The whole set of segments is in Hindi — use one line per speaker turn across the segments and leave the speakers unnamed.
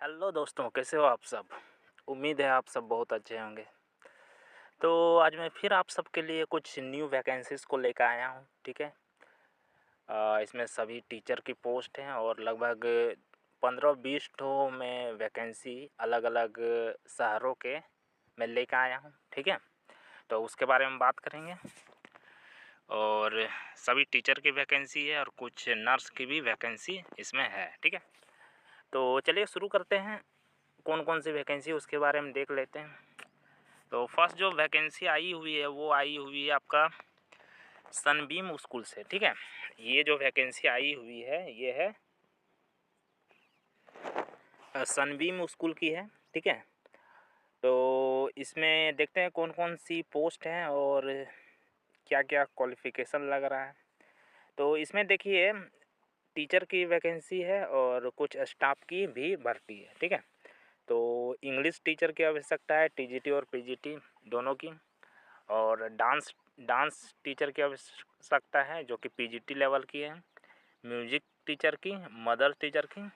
हेलो दोस्तों, कैसे हो आप सब। उम्मीद है आप सब बहुत अच्छे होंगे। तो आज मैं फिर आप सबके लिए कुछ न्यू वैकेंसीज़ को लेकर आया हूँ, ठीक है। इसमें सभी टीचर की पोस्ट हैं और लगभग 15-20 ठो में वैकेंसी अलग अलग शहरों के मैं लेकर आया हूँ, ठीक है। तो उसके बारे में बात करेंगे। और सभी टीचर की वैकेंसी है और कुछ नर्स की भी वैकेंसी इसमें है, ठीक है। तो चलिए शुरू करते हैं। कौन कौन सी वैकेंसी उसके बारे में देख लेते हैं। तो फर्स्ट जो वैकेंसी आई हुई है वो आई हुई है आपका सनबीम स्कूल से, ठीक है। ये जो वैकेंसी आई हुई है ये है सनबीम स्कूल की है, ठीक है। तो इसमें देखते हैं कौन कौन सी पोस्ट हैं और क्या क्या क्वालिफ़िकेशन लग रहा है। तो इसमें देखिए टीचर की वैकेंसी है और कुछ स्टाफ की भी भर्ती है, ठीक है। तो इंग्लिश टीचर की आवश्यकता है, टीजीटी और पीजीटी दोनों की। और डांस टीचर की आवश्यकता है जो कि पीजीटी लेवल की है। म्यूजिक टीचर की, मदर टीचर की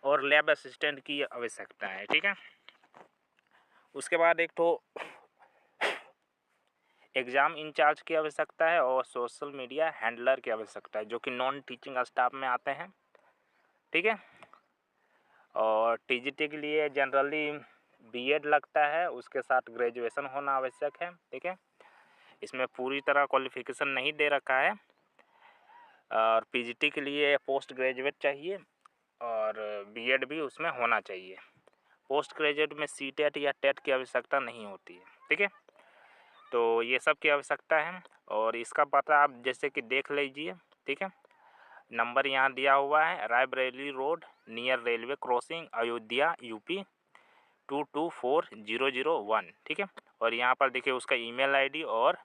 और लैब असिस्टेंट की आवश्यकता है, ठीक है। उसके बाद एक तो एग्ज़ाम इंचार्ज की आवश्यकता है और सोशल मीडिया हैंडलर की आवश्यकता है जो कि नॉन टीचिंग स्टाफ में आते हैं, ठीक है। और टीजीटी के लिए जनरली बीएड लगता है, उसके साथ ग्रेजुएशन होना आवश्यक है, ठीक है। इसमें पूरी तरह क्वालिफ़िकेशन नहीं दे रखा है। और पीजीटी के लिए पोस्ट ग्रेजुएट चाहिए और बीएड भी उसमें होना चाहिए। पोस्ट ग्रेजुएट में सीटेट या टेट की आवश्यकता नहीं होती है, ठीक है। तो ये सब की आवश्यकता है और इसका पता आप जैसे कि देख लीजिए, ठीक है। नंबर यहाँ दिया हुआ है, Raebareli road near railway crossing, Ayodhya, UP 224001, ठीक है। और यहाँ पर देखिए उसका ईमेल आईडी और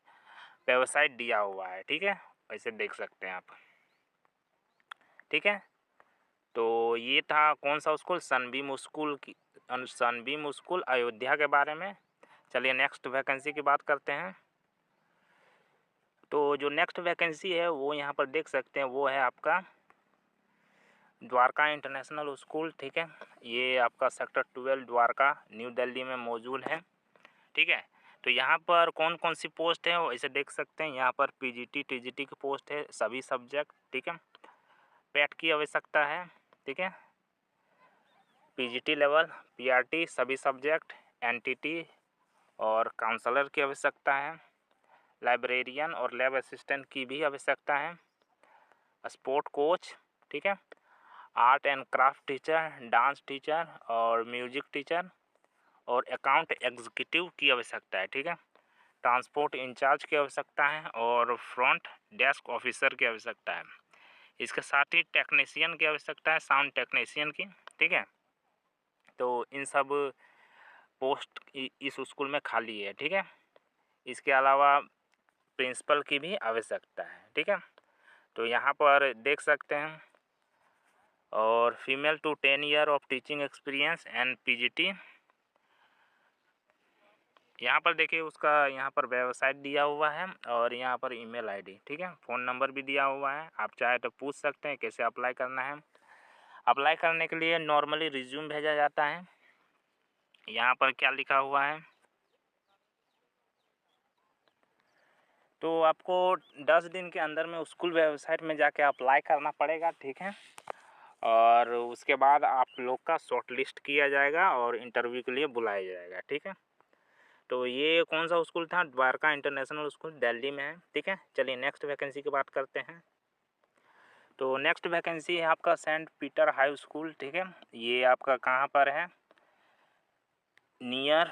वेबसाइट दिया हुआ है, ठीक है। ऐसे देख सकते हैं आप, ठीक है। तो ये था कौन सा स्कूल, सनबीम स्कूल अयोध्या के बारे में। चलिए नेक्स्ट वैकेंसी की बात करते हैं। तो जो नेक्स्ट वैकेंसी है वो यहाँ पर देख सकते हैं, वो है आपका द्वारका इंटरनेशनल स्कूल, ठीक है। ये आपका सेक्टर 12 द्वारका न्यू दिल्ली में मौजूद है, ठीक है। तो यहाँ पर कौन कौन सी पोस्ट है वो इसे देख सकते हैं। यहाँ पर पीजीटी टीजीटी की पोस्ट है सभी सब्जेक्ट, ठीक है। पेट की आवश्यकता है, ठीक है। पीजीटी लेवल, पीआरटी सभी सब्जेक्ट, एनटीटी और काउंसलर की आवश्यकता है। लाइब्रेरियन और लैब असिस्टेंट की भी आवश्यकता है। स्पोर्ट कोच, ठीक है। Art and craft teacher, dance teacher और म्यूजिक टीचर और अकाउंट एग्जीक्यूटिव की आवश्यकता है, ठीक है। ट्रांसपोर्ट इंचार्ज की आवश्यकता है और फ्रंट डेस्क ऑफिसर की आवश्यकता है। इसके साथ ही टेक्नीशियन की आवश्यकता है, साउंड टेक्नीशियन की, ठीक है। तो इन सब पोस्ट इस स्कूल में खाली है, ठीक है। इसके अलावा प्रिंसिपल की भी आवश्यकता है, ठीक है। तो यहाँ पर देख सकते हैं। और female two 10 year of teaching experience and PGT. यहाँ पर देखिए उसका यहाँ पर वेबसाइट दिया हुआ है और यहाँ पर ईमेल आईडी, ठीक है। फ़ोन नंबर भी दिया हुआ है, आप चाहे तो पूछ सकते हैं कैसे अप्लाई करना है। अप्लाई करने के लिए नॉर्मली रिज्यूम भेजा जाता है। यहाँ पर क्या लिखा हुआ है, तो आपको 10 दिन के अंदर में स्कूल वेबसाइट में जाके अप्लाई करना पड़ेगा, ठीक है। और उसके बाद आप लोग का शॉर्ट लिस्ट किया जाएगा और इंटरव्यू के लिए बुलाया जाएगा, ठीक है। तो ये कौन सा स्कूल था, द्वारका इंटरनेशनल स्कूल दिल्ली में है, ठीक है। चलिए नेक्स्ट वैकेंसी की बात करते हैं। तो नेक्स्ट वैकेंसी है आपका सेंट पीटर हाई स्कूल, ठीक है। ये आपका कहाँ पर है, नियर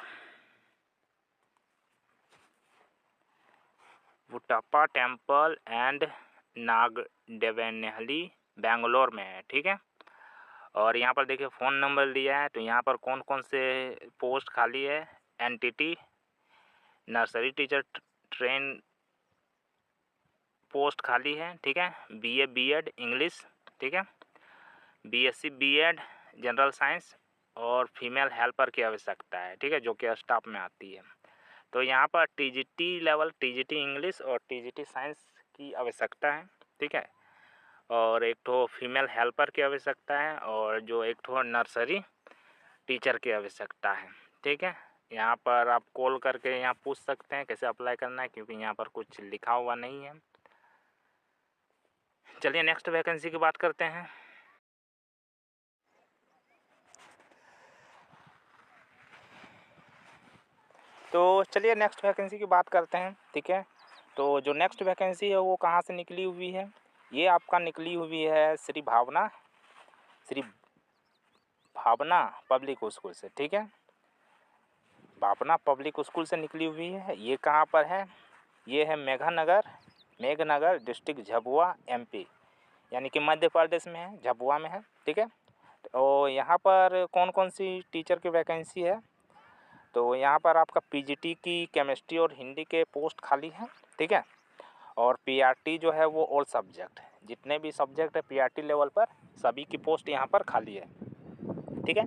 वुटप्पा टेम्पल एंड नागदेवनेहली बेंगलोर में है, ठीक है। और यहाँ पर देखिए फ़ोन नंबर दिया है। तो यहाँ पर कौन कौन से पोस्ट खाली है, NTT nursery teacher train post खाली है, ठीक है। बीए बीएड इंग्लिश, ठीक है। बीएससी बीएड जनरल साइंस और फीमेल हेल्पर की आवश्यकता है, ठीक है, जो कि स्टाफ में आती है। तो यहाँ पर टीजीटी लेवल, टीजीटी इंग्लिश और टीजीटी साइंस की आवश्यकता है, ठीक है। और एक तो फीमेल हेल्पर की आवश्यकता है और जो एक तो नर्सरी टीचर की आवश्यकता है। ठीक है, यहाँ पर आप कॉल करके यहाँ पूछ सकते हैं कैसे अप्लाई करना है, क्योंकि यहाँ पर कुछ लिखा हुआ नहीं है। चलिए नेक्स्ट वैकेंसी की बात करते हैं। तो चलिए नेक्स्ट वैकेंसी की बात करते हैं। ठीक है, तो जो नेक्स्ट वैकेंसी है वो कहाँ से निकली हुई है, ये आपका निकली हुई है श्री भावना पब्लिक स्कूल से। ठीक है, भावना पब्लिक स्कूल से निकली हुई है। ये कहाँ पर है, ये है मेघनगर डिस्ट्रिक्ट झाबुआ MP, यानी कि मध्य प्रदेश में है, झाबुआ में है। ठीक है, तो यहाँ पर कौन कौन सी टीचर की वैकेंसी है, तो यहाँ पर आपका PGT की केमिस्ट्री और हिंदी के पोस्ट खाली हैं। ठीक है, और PRT जो है वो ऑल सब्जेक्ट, जितने भी सब्जेक्ट है PRT लेवल पर सभी की पोस्ट यहाँ पर खाली है। ठीक है,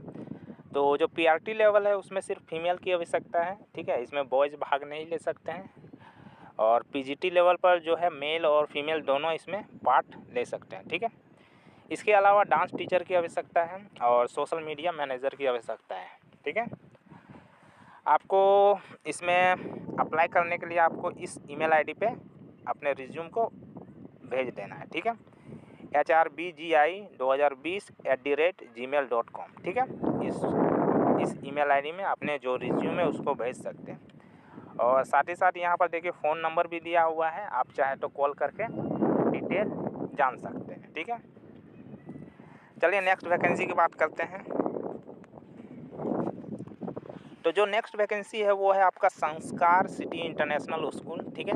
तो जो PRT लेवल है उसमें सिर्फ फीमेल की आवश्यकता है। ठीक है, इसमें बॉयज़ भाग नहीं ले सकते हैं। और PGT लेवल पर जो है मेल और फीमेल दोनों इसमें पार्ट ले सकते हैं। ठीक है, इसके अलावा डांस टीचर की आवश्यकता है और सोशल मीडिया मैनेजर की आवश्यकता है। ठीक है, आपको इसमें अप्लाई करने के लिए आपको इस ईमेल ID पे अपने रिज्यूम को भेज देना है। ठीक है, hrbgi2020@gmail.com। ठीक है, इस ईमेल ID में अपने जो रिज्यूम है उसको भेज सकते हैं। और साथ ही साथ यहाँ पर देखिए फ़ोन नंबर भी दिया हुआ है, आप चाहे तो कॉल करके डिटेल जान सकते हैं। ठीक है, चलिए नेक्स्ट वैकेंसी की बात करते हैं। तो जो नेक्स्ट वैकेंसी है वो है आपका संस्कार सिटी इंटरनेशनल स्कूल। ठीक है,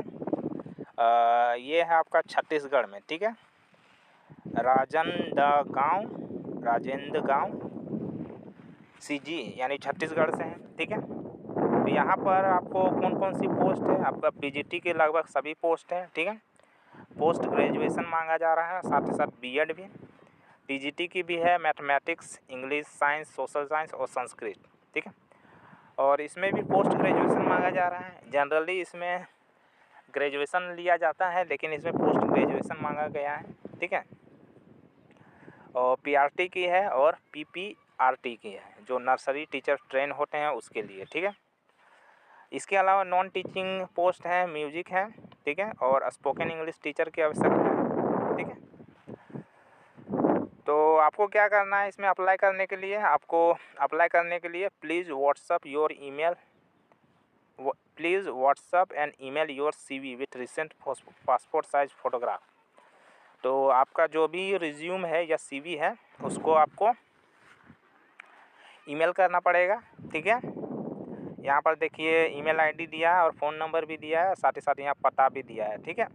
ये है आपका छत्तीसगढ़ में। ठीक है, राजेंद्रगांव CG यानी छत्तीसगढ़ से है। ठीक है, तो यहाँ पर आपको कौन कौन सी पोस्ट है, आपका PGT के लगभग सभी पोस्ट हैं। ठीक है, पोस्ट ग्रेजुएशन मांगा जा रहा है, साथ ही साथ BEd भी, PGT की भी है, mathematics, English, science, social science और संस्कृत। ठीक है, और इसमें भी पोस्ट ग्रेजुएशन मांगा जा रहा है। जनरली इसमें ग्रेजुएशन लिया जाता है, लेकिन इसमें पोस्ट ग्रेजुएशन मांगा गया है। ठीक है, और PRT की है और PPRT की है, जो नर्सरी टीचर ट्रेन होते हैं उसके लिए। ठीक है, इसके अलावा नॉन टीचिंग पोस्ट है, म्यूजिक है। ठीक है, और स्पोकन इंग्लिश टीचर की आवश्यकता है। ठीक है, तो आपको क्या करना है इसमें अप्लाई करने के लिए, please WhatsApp and email your CV with recent passport size photograph. तो आपका जो भी रिज्यूम है या CV है उसको आपको ईमेल करना पड़ेगा। ठीक है, यहाँ पर देखिए ईमेल ID दिया है और फ़ोन नंबर भी दिया है, साथ ही साथ यहाँ पता भी दिया है। ठीक है,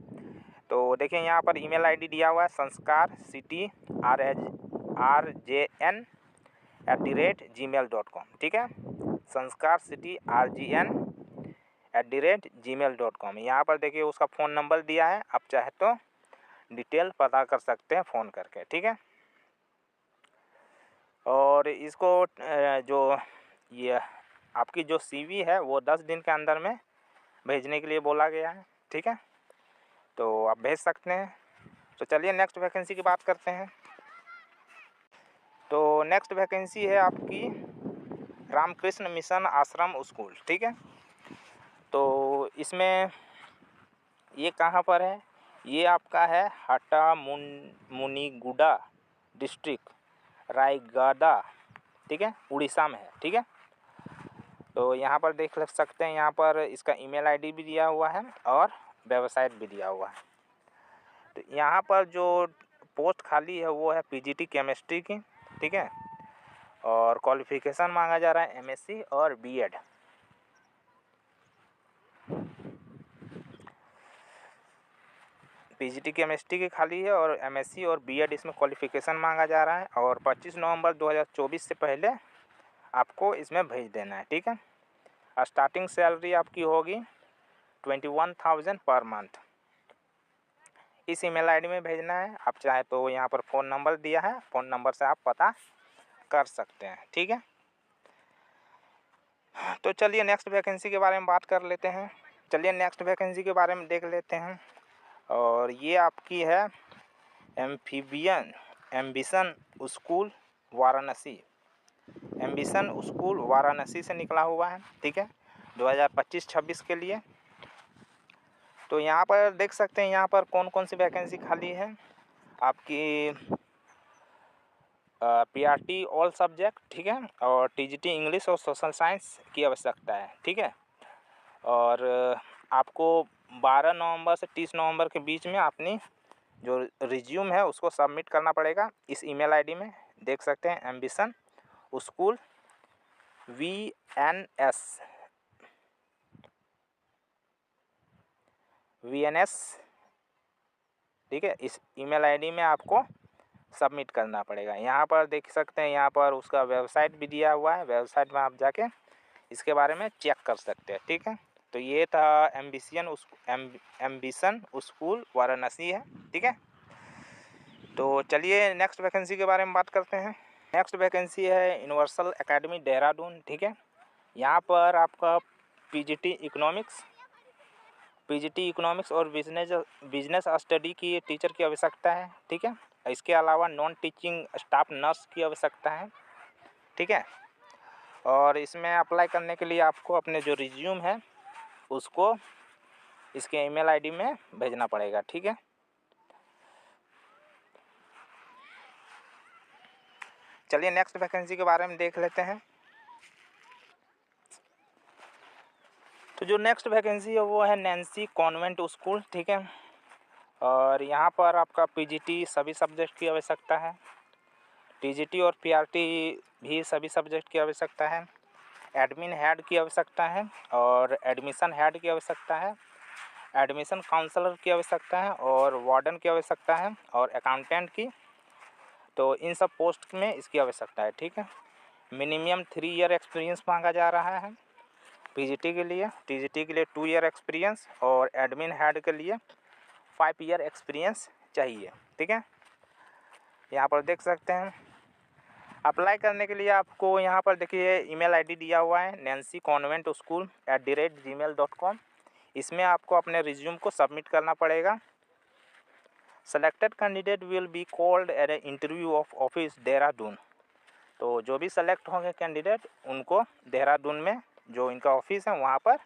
तो देखिए यहाँ पर ईमेल ID दिया हुआ है sanskar@gmail.com। ठीक है, sanskar@gmail.com। यहाँ पर देखिए उसका फ़ोन नंबर दिया है, आप चाहे तो डिटेल पता कर सकते हैं फ़ोन करके। ठीक है, और इसको जो ये आपकी जो CV है वो 10 दिन के अंदर में भेजने के लिए बोला गया है। ठीक है, तो आप भेज सकते हैं। तो चलिए नेक्स्ट वैकेंसी की बात करते हैं। तो नेक्स्ट वैकेंसी है आपकी रामकृष्ण मिशन आश्रम स्कूल। ठीक है, तो इसमें ये कहाँ पर है, ये आपका है मुनीगुडा डिस्ट्रिक्ट रायगढ़। ठीक है, उड़ीसा में है। ठीक है, तो यहाँ पर देख सकते हैं, यहाँ पर इसका ईमेल ID भी दिया हुआ है और वेबसाइट भी दिया हुआ है। तो यहाँ पर जो पोस्ट खाली है वो है PGT केमिस्ट्री की। ठीक है, और क्वालिफ़िकेशन मांगा जा रहा है MSc और BEd। PGT केमिस्ट्री की खाली है और MSc और BEd इसमें क्वालिफ़िकेशन मांगा जा रहा है, और 25 नवंबर 2024 से पहले आपको इसमें भेज देना है। ठीक है, स्टार्टिंग सैलरी आपकी होगी 21,000 पर मंथ। इस ईमेल ID में भेजना है, आप चाहे तो यहाँ पर फ़ोन नंबर दिया है, फ़ोन नंबर से आप पता कर सकते हैं। ठीक है, तो चलिए नेक्स्ट वैकेंसी के बारे में बात कर लेते हैं। चलिए नेक्स्ट वैकेंसी के बारे में देख लेते हैं, और ये आपकी है ambition school Varanasi. Ambition school Varanasi से निकला हुआ है, ठीक है, 2025-26 के लिए। तो यहाँ पर देख सकते हैं यहाँ पर कौन कौन सी वैकेंसी खाली है। आपकी पीआरटी ऑल सब्जेक्ट, ठीक है, और टीजीटी इंग्लिश और सोशल साइंस की आवश्यकता है, ठीक है। और आपको 12 नवंबर से 30 नवंबर के बीच में अपनी जो रिज्यूम है उसको सबमिट करना पड़ेगा इस ईमेल आईडी में। देख सकते हैं एम्बिशन स्कूल VNS, ठीक है, इस ईमेल आईडी में आपको सबमिट करना पड़ेगा। यहाँ पर देख सकते हैं यहाँ पर उसका वेबसाइट भी दिया हुआ है, वेबसाइट में आप जाके इसके बारे में चेक कर सकते हैं, ठीक है। तो ये था एम्बिशन स्कूल वाराणसी है, ठीक है। तो चलिए नेक्स्ट वैकेंसी के बारे में बात करते हैं। नेक्स्ट वैकेंसी है यूनिवर्सल एकेडमी देहरादून, ठीक है। यहाँ पर आपका पीजीटी इकोनॉमिक्स और बिजनेस स्टडी की टीचर की आवश्यकता है, ठीक है। इसके अलावा नॉन टीचिंग स्टाफ नर्स की आवश्यकता है, ठीक है। और इसमें अप्लाई करने के लिए आपको अपने जो रिज्यूम है उसको इसके ईमेल आईडी में भेजना पड़ेगा, ठीक है। चलिए नेक्स्ट वैकेंसी के बारे में देख लेते हैं। तो जो नेक्स्ट वैकेंसी है वो है नैन्सी कॉन्वेंट स्कूल, ठीक है। और यहाँ पर आपका पीजीटी सभी सब्जेक्ट की आवश्यकता है, टीजीटी और पीआरटी भी सभी सब्जेक्ट की आवश्यकता है, एडमिन हेड की आवश्यकता है और एडमिशन हेड की आवश्यकता है, एडमिशन काउंसलर की आवश्यकता है और वार्डन की आवश्यकता है और अकाउंटेंट की। तो इन सब पोस्ट में इसकी आवश्यकता है, ठीक है। मिनिमम 3 ईयर एक्सपीरियंस मांगा जा रहा है पीजीटी के लिए, टीजीटी के लिए 2 ईयर एक्सपीरियंस और एडमिन हेड के लिए 5 ईयर एक्सपीरियंस चाहिए, ठीक है। यहाँ पर देख सकते हैं अप्लाई करने के लिए आपको यहाँ पर देखिए ईमेल आईडी दिया हुआ है nancyconventschool@gmail.com। इसमें आपको अपने रिज्यूम को सबमिट करना पड़ेगा। Selected candidate will be called eight A interview of office Dehradun. तो जो भी सेलेक्ट होंगे कैंडिडेट उनको देहरादून में जो इनका ऑफिस है वहाँ पर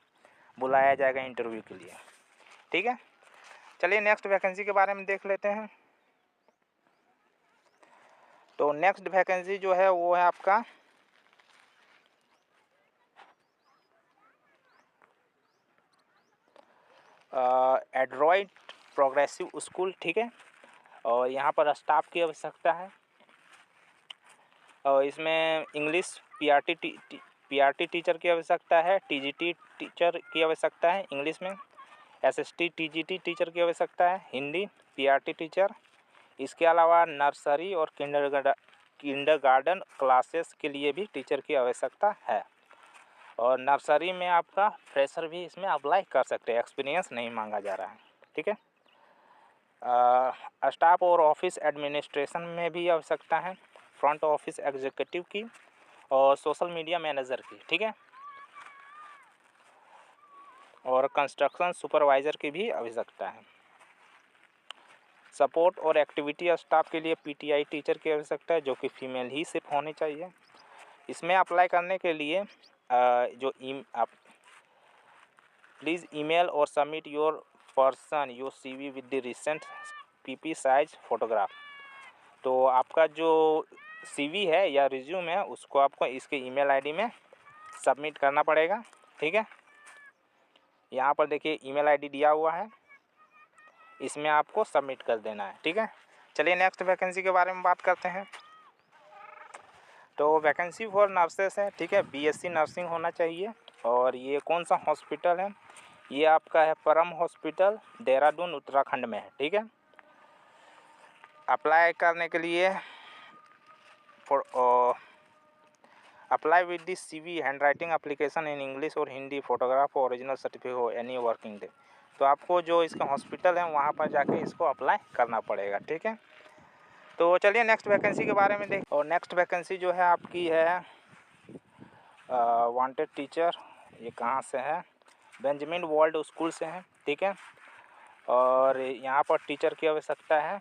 बुलाया जाएगा इंटरव्यू के लिए, ठीक है। चलिए नेक्स्ट वैकेंसी के बारे में देख लेते हैं। तो नेक्स्ट वैकेंसी जो है वो है आपका एड्रॉइड प्रोग्रेसिव स्कूल, ठीक है। और यहाँ पर स्टाफ की आवश्यकता है और इसमें इंग्लिश पीआरटी टीचर की आवश्यकता है, टीजीटी टीचर की आवश्यकता है इंग्लिश में, एसएसटी टीजीटी टीचर की आवश्यकता है, हिंदी पीआरटी टीचर। इसके अलावा नर्सरी और किंडरगार्टन क्लासेस के लिए भी टीचर की आवश्यकता है और नर्सरी में आपका फ्रेशर भी इसमें अप्लाई कर सकते हैं, एक्सपीरियंस नहीं मांगा जा रहा है, ठीक है। स्टाफ और ऑफिस एडमिनिस्ट्रेशन में भी आवश्यकता है, फ्रंट ऑफिस एग्जीक्यूटिव की और सोशल मीडिया मैनेजर की, ठीक है। और कंस्ट्रक्शन सुपरवाइज़र की भी आवश्यकता है। सपोर्ट और एक्टिविटी स्टाफ के लिए पीटीआई टीचर की आवश्यकता है जो कि फीमेल ही सिर्फ होनी चाहिए। इसमें अप्लाई करने के लिए आप प्लीज़ ईमेल और submit your CV with the recent PP size photograph. तो आपका जो CV है या रिज्यूम है उसको आपको इसके ईमेल आईडी में सबमिट करना पड़ेगा, ठीक है। यहाँ पर देखिए ईमेल आईडी दिया हुआ है, इसमें आपको सबमिट कर देना है, ठीक है। चलिए नेक्स्ट वैकेंसी के बारे में बात करते हैं। तो वैकेंसी फॉर नर्सेस है, ठीक है, BSc नर्सिंग होना चाहिए। और ये कौन सा हॉस्पिटल है, ये आपका है परम हॉस्पिटल देहरादून उत्तराखंड में है, ठीक है। अप्लाई करने के लिए apply with the CV hand writing application in English और हिंदी, फोटोग्राफ ओरिजिनल सर्टिफिकेट हो एनी वर्किंग डे। तो आपको जो इसका हॉस्पिटल है वहाँ पर जाके इसको अप्लाई करना पड़ेगा, ठीक है। तो चलिए नेक्स्ट वैकेंसी के बारे में देख। और नेक्स्ट वैकेंसी जो है आपकी है वांटेड टीचर, ये कहाँ से है, बेंजामिन वर्ल्ड स्कूल से है, ठीक है। और यहाँ पर टीचर की आवश्यकता है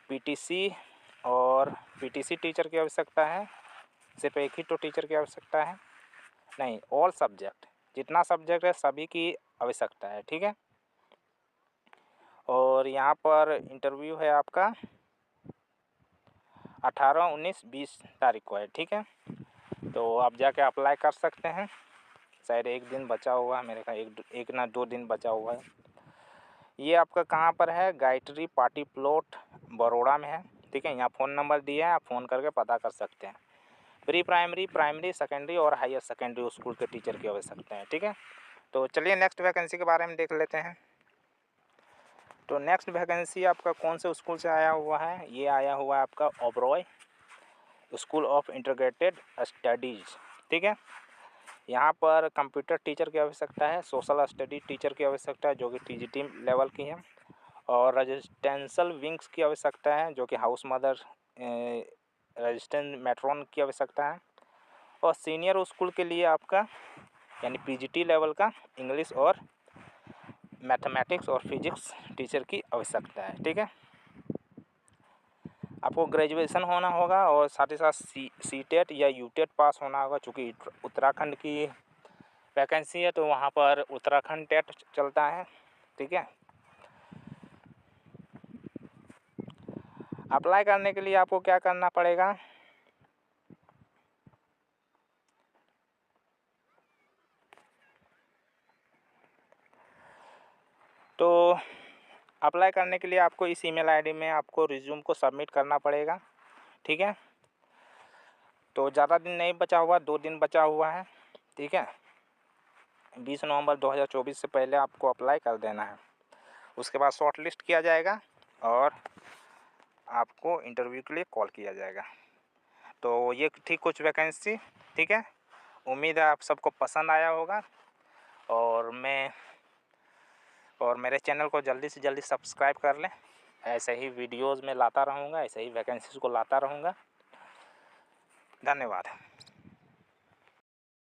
PTC और PTC टीचर की आवश्यकता है सिर्फ एक ही तो टीचर की आवश्यकता है, नहीं, ऑल सब्जेक्ट, जितना सब्जेक्ट है सभी की आवश्यकता है। ठीक है। और यहाँ पर इंटरव्यू है आपका 18, 19, 20 तारीख को है। ठीक है। तो आप जाके अप्लाई कर सकते हैं। शायद एक दिन बचा हुआ है मेरे ख्याल, एक ना 2 दिन बचा हुआ है। ये आपका कहाँ पर है? गायत्री पार्टी प्लॉट बड़ौदा में है। ठीक है। यहाँ फ़ोन नंबर दिया है, आप फ़ोन करके पता कर सकते हैं। प्री प्राइमरी, प्राइमरी, सेकेंडरी और हायर सेकेंडरी स्कूल के टीचर की आवश्यकता है। ठीक है। तो चलिए नेक्स्ट वैकेंसी के बारे में देख लेते हैं। तो नेक्स्ट वैकेंसी आपका कौन से स्कूल से आया हुआ है? ये आया हुआ है आपका Oberoi school of integrated studies. ठीक है। यहाँ पर कंप्यूटर टीचर की आवश्यकता है, सोशल स्टडी टीचर की आवश्यकता है जो कि टीजीटी लेवल की है, और रेजिडेंशियल विंग्स की आवश्यकता है जो कि हाउस मदर, रेजिडेंट मैट्रॉन की आवश्यकता है, और सीनियर स्कूल के लिए आपका यानी पीजीटी लेवल का इंग्लिश और मैथमेटिक्स और फिजिक्स टीचर की आवश्यकता है। ठीक है। आपको ग्रेजुएशन होना होगा और साथ ही साथ सीटेट या यूटेट पास होना होगा। चूँकि उत्तराखंड की वैकेंसी है तो वहाँ पर उत्तराखंड टेट चलता है। ठीक है। अप्लाई करने के लिए आपको क्या करना पड़ेगा? तो अप्लाई करने के लिए आपको इस ईमेल आईडी में आपको रिज्यूम को सबमिट करना पड़ेगा। ठीक है। तो ज़्यादा दिन नहीं बचा हुआ, 2 दिन बचा हुआ है। ठीक है। 20 नवंबर 2024 से पहले आपको अप्लाई कर देना है। उसके बाद शॉर्ट लिस्ट किया जाएगा और आपको इंटरव्यू के लिए कॉल किया जाएगा। तो ये थी कुछ वैकेंसी। ठीक है। उम्मीद है आप सबको पसंद आया होगा, और मेरे चैनल को जल्दी से जल्दी सब्सक्राइब कर लें। ऐसे ही वीडियोज़ में लाता रहूँगा, ऐसे ही वैकेंसीज़ को लाता रहूँगा। धन्यवाद।